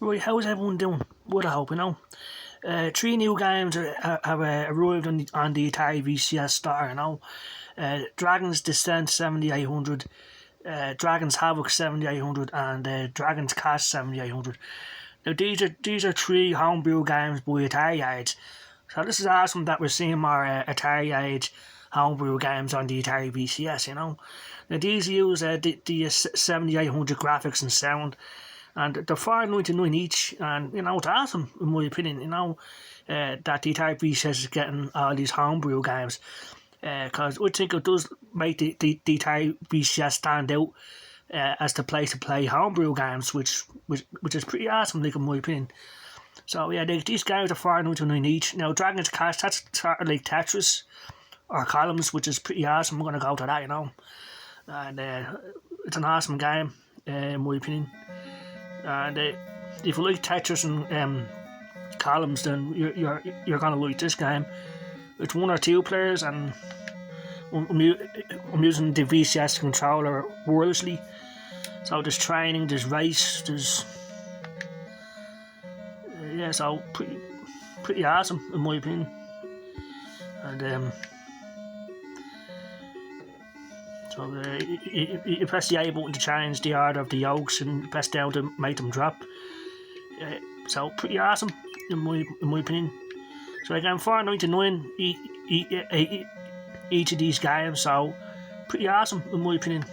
Right, how's everyone doing? What I hope, you know. Three new games have arrived on the Atari VCS Star, you know. Dragon's Descent 7800, Dragon's Havoc 7800, and Dragon's Cast 7800. Now these are three homebrew games by Atari Age. So this is awesome that we're seeing more Atari Age homebrew games on the Atari VCS, you know. Now these use the 7800 graphics and sound, and they're $4.99 each, and you know it's awesome in my opinion. You know that the Atari VCS is getting all these homebrew games, because I think it does make the Atari VCS stand out as the place to play homebrew games, which is pretty awesome, like in my opinion. So yeah, these games are $4.99 each. Now Dragon's Cast, that's sort of like Tetris or Columns, which is pretty awesome. I'm gonna go to that, you know, and it's an awesome game in my opinion. And if you like Tetris and Columns, then you're gonna like this game. It's 1 or 2 players, and I'm using the VCS controller wirelessly. So there's training, there's race, there's yeah, so pretty awesome in my opinion. And so you press the A button to change the order of the yolks, and press down to make them drop. So pretty awesome in my opinion. So again, $4.99 each of these games. So pretty awesome in my opinion.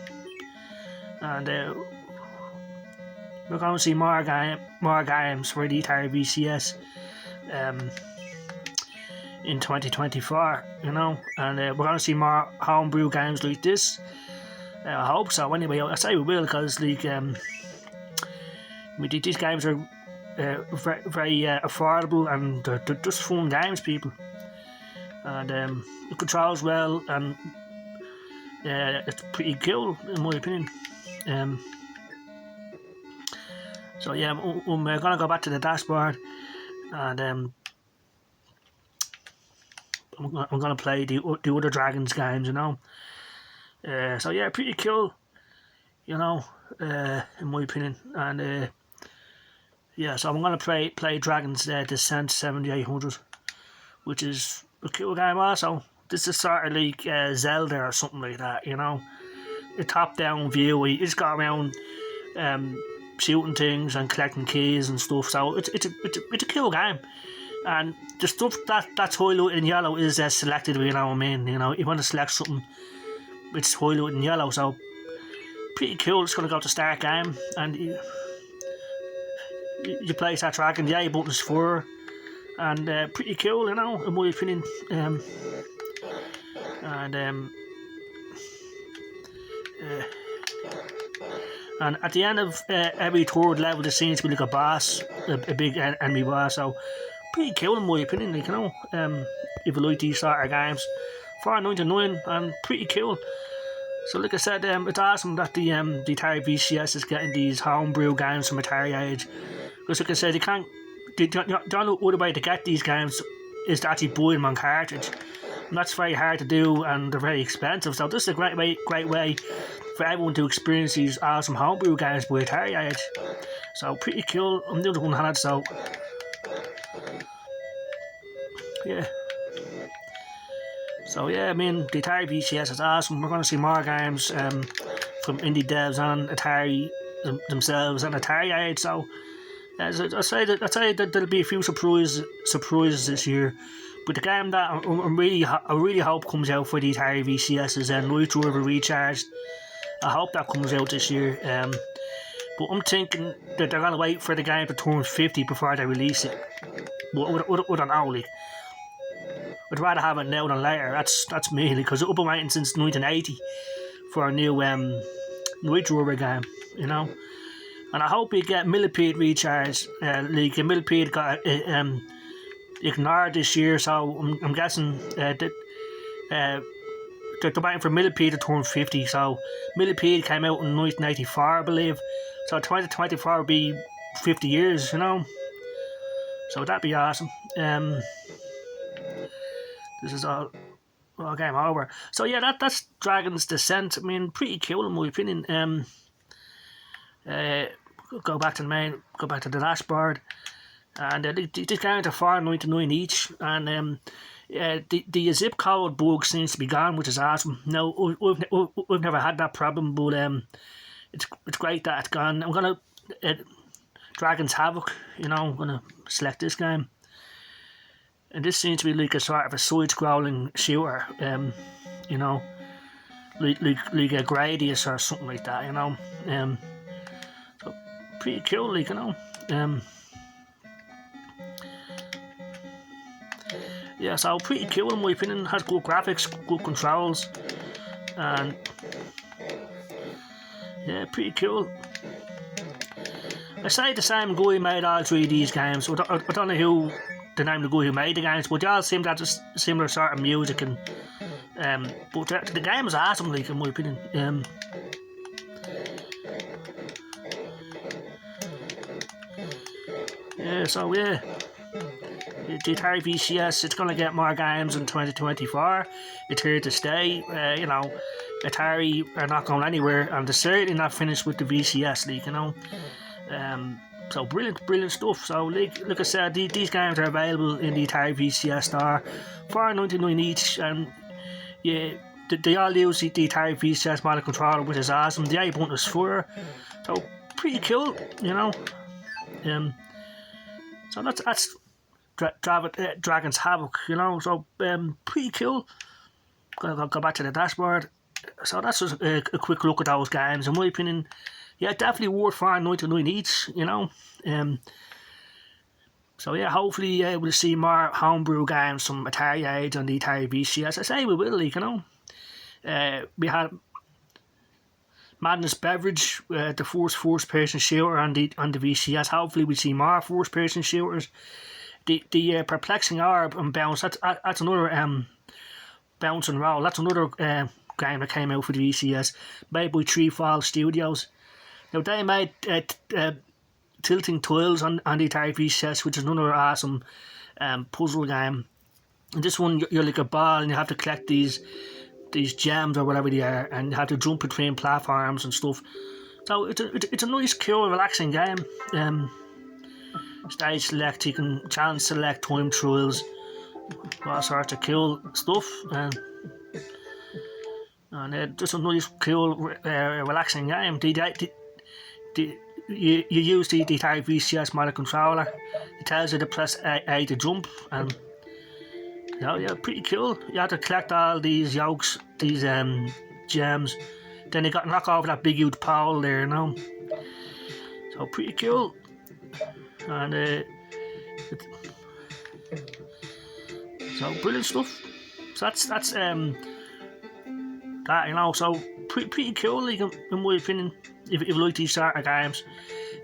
And we're going to see more games for the Atari VCS in 2024, you know, and we're going to see more homebrew games like this. I hope so. Anyway, I say we will, because like these games are very affordable, and they're just fun games, people. And it controls well, and it's pretty cool in my opinion. So yeah, I'm gonna go back to the dashboard, and I'm gonna play the other Dragons games, you know. So yeah, pretty cool, you know, in my opinion. And yeah, so I'm gonna play Dragon's Descent 7800, which is a cool game also. This is sort of like Zelda or something like that, you know. A top-down view where you just go around shooting things and collecting keys and stuff. So it's a cool game. And the stuff that's highlighted in yellow is selected, you know what I mean. You know, you want to select something, it's highlighted in yellow. So pretty cool. It's gonna go to start game, and you place that dragon. The A button's for, and pretty cool, you know, in my opinion. And at the end of every third level, there seems to be like a boss, a big enemy boss. So pretty cool in my opinion, like, you know. If you like these sort of games, $4.99 and pretty cool. So like I said, it's awesome that the Atari VCS is getting these homebrew games from Atari Age. Because like I said, the only other way to get these games is to actually buy them on cartridge. And that's very hard to do, and they're very expensive. So this is a great way for everyone to experience these awesome homebrew games by Atari Age. So pretty cool. I'm the other one had, so yeah. So yeah, I mean, the Atari VCS is awesome. We're going to see more games from indie devs on Atari themselves and Atari Age. So I say that there'll be a few surprises this year. But the game that I really hope comes out for the Atari VCS is Night Driver Recharged. I hope that comes out this year. But I'm thinking that they're going to wait for the game to turn 50 before they release it. But I don't know, like, I'd rather have it now than later. That's me, because I've been waiting since 1980 for a new Night Driver game, you know. And I hope we get Millipede Recharge. Like Millipede got ignored this year, so I'm guessing that they're waiting for Millipede to turn 50. So Millipede came out in 1984, I believe. So 2024 will be 50 years, you know. So that'd be awesome. This is all game over. So yeah, that's Dragon's Descent. I mean, pretty cool in my opinion. go back to the main, go back to the dashboard, and these games are $4.99 each, and the zip code bug seems to be gone, which is awesome. No, we've never had that problem, but it's great that it's gone. I'm gonna Dragon's Havoc, you know, I'm gonna select this game, and this seems to be like a sort of a side-scrolling shooter, you know, like a Gradius or something like that, you know. So pretty cool, like, you know. Yeah, so pretty cool in my opinion. Has good graphics, good controls, and yeah, pretty cool. I say the same guy made all three of these games. I don't know who the name of the guy who made the games, but they all seem to have just similar sort of music, and but the game is awesome, like, in my opinion. Yeah, so yeah, the Atari VCS, it's gonna get more games in 2024. It's here to stay. You know, Atari are not going anywhere, and they're certainly not finished with the VCS, like, you know. So brilliant stuff. So like I said, these games are available in the Atari VCS store, $4.99 each, and yeah, they all use the Atari VCS model controller, which is awesome. The A button is 4, so pretty cool, you know. So that's Dragon's Havoc, you know. So pretty cool. Gonna go back to the dashboard. So that's just a quick look at those games. In my opinion, yeah, definitely worth $4.99 each, you know. So yeah, hopefully we'll see more homebrew games from Atari Age on the Atari VCS. I say we will, like, you know. We had Madness Beverage, the first person shooter on the VCS. Hopefully we see more first person shooters. The Perplexing Orb and Bounce, that's another Bounce and Roll. That's another game that came out for the VCS, made by Treefall Studios. Now they made Tilting Tiles on the Atari VCS, which is another awesome puzzle game. And this one, you're like a ball, and you have to collect these gems or whatever they are, and you have to jump between platforms and stuff. So it's a nice, cool, relaxing game. Stage select, you can challenge select, time trials, all sorts of cool stuff, and just a nice, cool, relaxing game. You use the Atari VCS model controller. It tells you to press A to jump, and yeah, pretty cool. You have to collect all these yolks, these gems. Then you got to knock over that big huge pole there, you know. So pretty cool. And so brilliant stuff. So that's that, you know. So pretty cool, like, in my opinion, if you like these sort of games.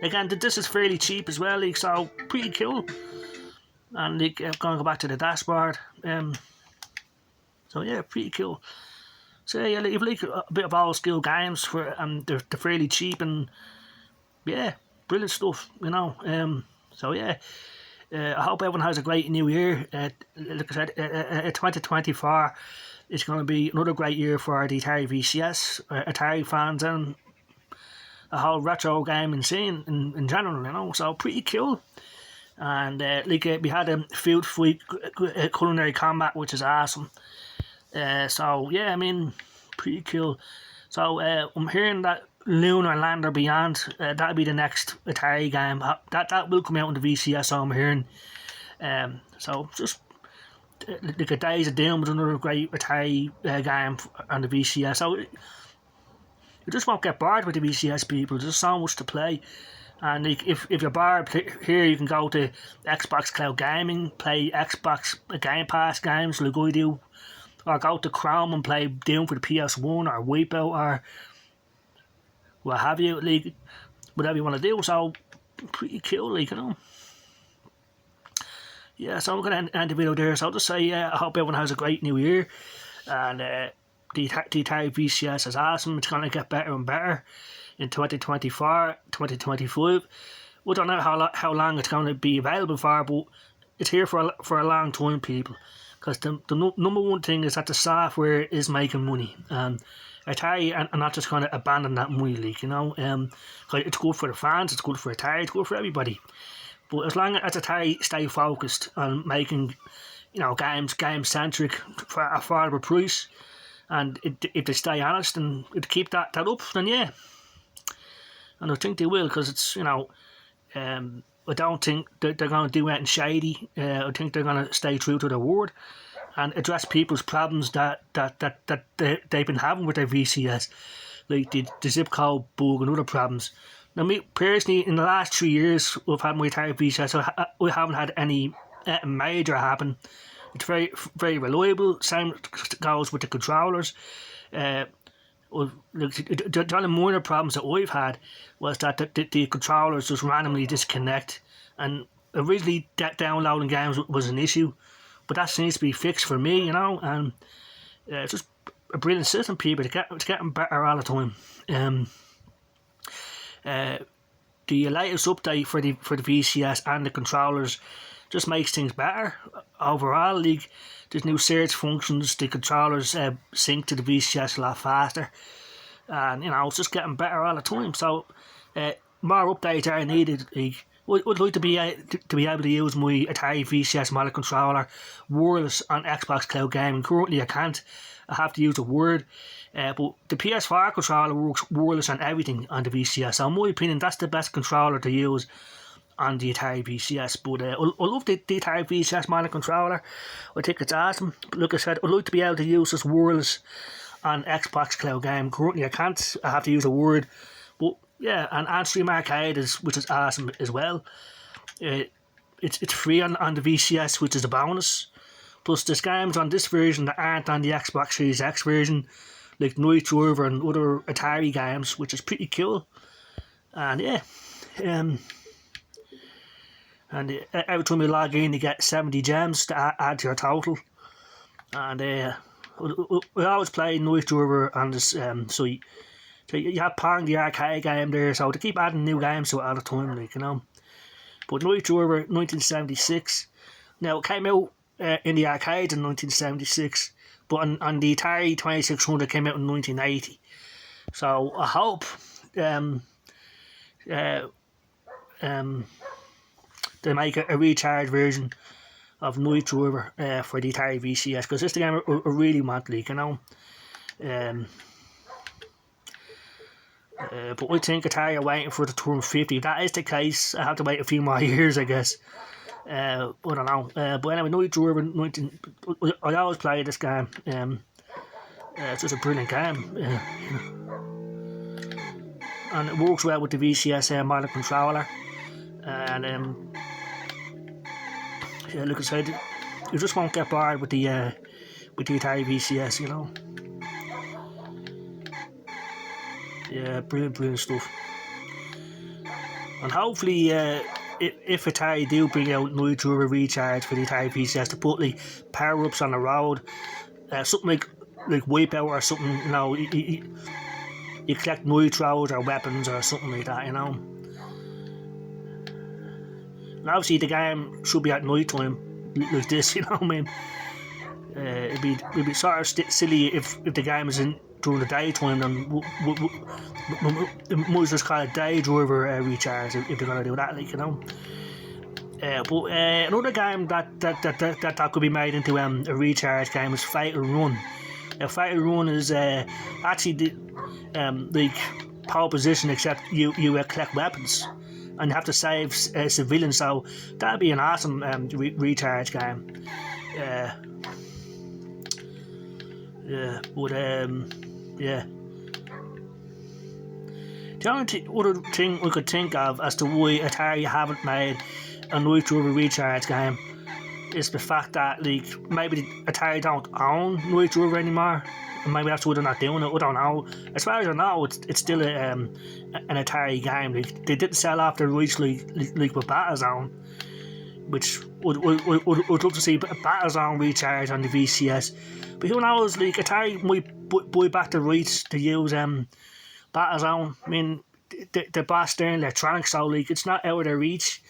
Again, this is fairly cheap as well, like, so pretty cool. And like, I'm gonna go back to the dashboard. So yeah, pretty cool. So yeah, if you like a bit of old school games, for they're fairly cheap, and yeah, brilliant stuff, you know. So yeah, I hope everyone has a great new year. Like I said, 2024 is going to be another great year for the Atari VCS, Atari fans, and the whole retro gaming scene in general, you know. So pretty cool. And we had a field fight culinary combat, which is awesome. So yeah, I mean, pretty cool. So I'm hearing that Lunar Lander Beyond, that'll be the next Atari game. That will come out on the VCS, so I'm hearing. So just like a Days of Doom was another great Atari game on the VCS. So you just won't get bored with the VCS, people. There's so much to play. And like, if you're bored here, you can go to Xbox Cloud Gaming, play Xbox Game Pass games like I do, or go to Chrome and play Doom for the PS1 or Wipeout or what have you, like, whatever you want to do. So pretty cool, like, you know. Yeah, so I'm going to end the video there. So I'll just say, I hope everyone has a great new year. And the Atari VCS is awesome. It's going to get better and better in 2024, 2025. We don't know how long it's going to be available for, but it's here for a long time, people. Because the number one thing is that the software is making money. And Atari and not just kind of abandon that money, like, you know. 'Cause it's good for the fans, it's good for Atari, it's good for everybody. But as long as Atari stay focused on making, you know, games game centric for a affordable price, and if they stay honest and keep that up, then yeah. And I think they will, because it's, you know, I don't think they're going to do anything shady. I think they're going to stay true to their word and address people's problems that they've been having with their VCS, like the zip code bug and other problems. Now, me personally, in the last 3 years we've had my Atari VCS, we haven't had any major happen. It's very, very reliable. Same goes with the controllers. Look, the only minor problems that we've had was that the controllers just randomly disconnect, and originally that downloading games was an issue, but that seems to be fixed for me, you know. And it's just a brilliant system, people. It's getting better all the time. The latest update for the VCS and the controllers just makes things better overall. Like, there's new search functions, the controllers sync to the VCS a lot faster, and you know, it's just getting better all the time. So more updates are needed. Like, I'd like to be able to use my Atari VCS model controller wireless on Xbox Cloud Gaming. Currently I can't. I have to use a Word. But the PS4 controller works wireless on everything on the VCS. So in my opinion, that's the best controller to use on the Atari VCS. But I love the Atari VCS model controller. I think it's awesome. But like I said, I'd like to be able to use this wireless on Xbox Cloud Gaming. Currently I can't. I have to use a Word. But yeah, and Stream Arcade which is awesome as well. It's free on the VCS, which is a bonus. Plus there's games on this version that aren't on the Xbox Series X version, like Night Driver and other Atari games, which is pretty cool. And yeah, and every time you log in you get 70 gems to add to your total. And we always play Night Driver on this site. So you have Pong, the arcade game there, so to keep adding new games to it all the time, like, you know. But Night Driver 1976. Now it came out in the arcades in 1976, but on the Atari 2600 it came out in 1980. So I hope they make a recharged version of Night Driver for the Atari VCS, because this is the game I really want, like, you know. But I think Atari are waiting for the turn 50. If that is the case, I have to wait a few more years, I guess. I don't know. But anyway, Night Driver 19. I always play this game. It's just a brilliant game. And it works well with the VCS model controller. And yeah, like I said, you just won't get bored with the Atari VCS, you know. Yeah, brilliant stuff. And hopefully, if Atari do bring out Night Driver Recharge for the Atari VCS to put like power-ups on the road, something like Wipeout or something, you know, you collect nitros or weapons or something like that, you know. And obviously the game should be at night time, like this, you know what I mean. It'd be sort of silly if the game is in during the daytime, then it might just call it Day Driver Recharge if they're gonna do that, like, you know. But another game that could be made into a recharge game is Fatal Run. Fatal Run is actually the like pole position, except you collect weapons and you have to save civilians. So that'd be an awesome recharge game. Yeah, but yeah. The only other thing we could think of as to why Atari haven't made a Night Driver recharge game is the fact that, like, maybe Atari don't own Night Driver anymore, and maybe that's why they're not doing it. I don't know. As far as I know, it's still an Atari game. Like, they didn't sell off the rights like with Battlezone, which would love to see a Battlezone recharge on the VCS. But who knows? Like, Atari might buy back the rights to use Battlezone. I mean, the boss there in Electronics, so like it's not out of their reach.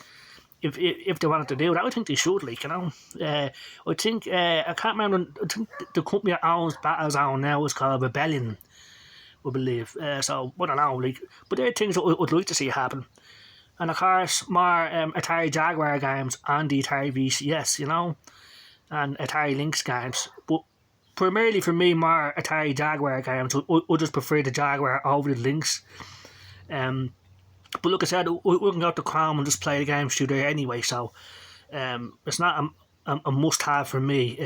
If they wanted to do that, I think they should, like, you know. I think I can't remember. I think the company that owns Battlezone now is called Rebellion. I believe. So I don't know, like, but they're things that I would like to see happen. And of course, more Atari Jaguar games on the Atari VCS, and Atari Lynx games. But primarily for me, more Atari Jaguar games. I just prefer the Jaguar over the Lynx. But like I said, we can go to Chrome and just play the games through there anyway. So it's not a must-have for me.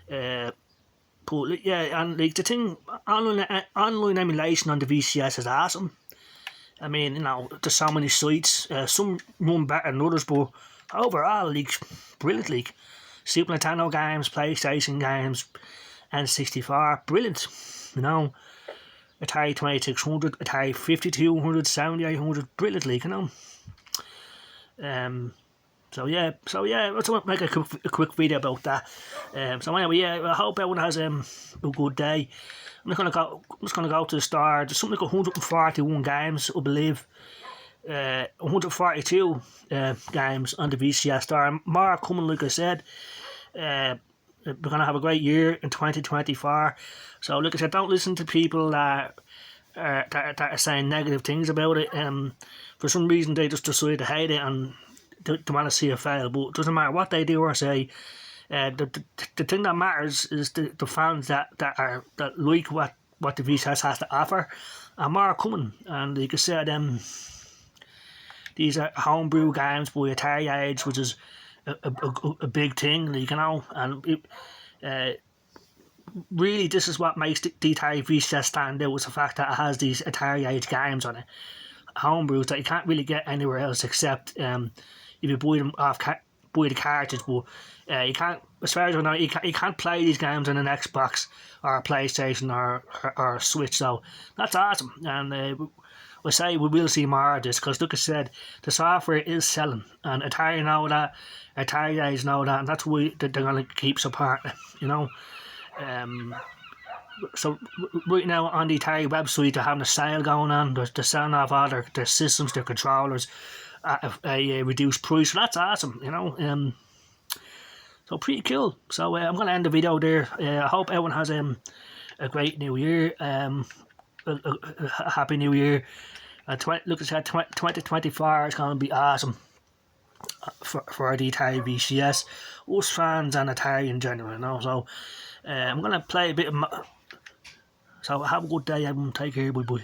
But yeah, and like the thing, online emulation on the VCS is awesome. I mean, there's so many sites. Some run better than others, but overall, like, brilliant. Like, Super Nintendo games, PlayStation games, N64, brilliant. Atari 2600, Atari 5200, 7800, brilliant. Like, So yeah, let's make a quick video about that. So anyway, yeah, I hope everyone has a good day. I'm just gonna go to the store. There's something like 141 games, I believe. 142 games on the VCS store. More coming, like I said. We're gonna have a great year in 2024. So, like I said, don't listen to people that are saying negative things about it. For some reason, they just decide to hate it and they want to see it fail. But it doesn't matter what they do or say. The thing that matters is the fans that like what the VCS has to offer, and more are coming. And like I said, these are homebrew games by Atari Age, which is a big thing, like, and really this is what makes the Atari VCS stand out, is the fact that it has these Atari Age games on it, homebrews that you can't really get anywhere else except if you buy them off buy the cartridge. But you can't, as far as I know, you can't play these games on an Xbox or a PlayStation or a Switch. So that's awesome, and we say we will see more of this, because like I said, the software is selling, and Atari know that, Atari guys know that, and that's why they're going to keep supporting it, So right now on the Atari website, they're having a sale going on. They're selling off all their systems, their controllers at a reduced price. So that's awesome, So pretty cool. So I'm going to end the video there. I hope everyone has a great new year. A happy new year. Look at that, 2024 is going to be awesome for the Atari VCS, us fans and Atari in general, So I'm going to play a bit of... So have a good day, everyone. Take care. Bye-bye.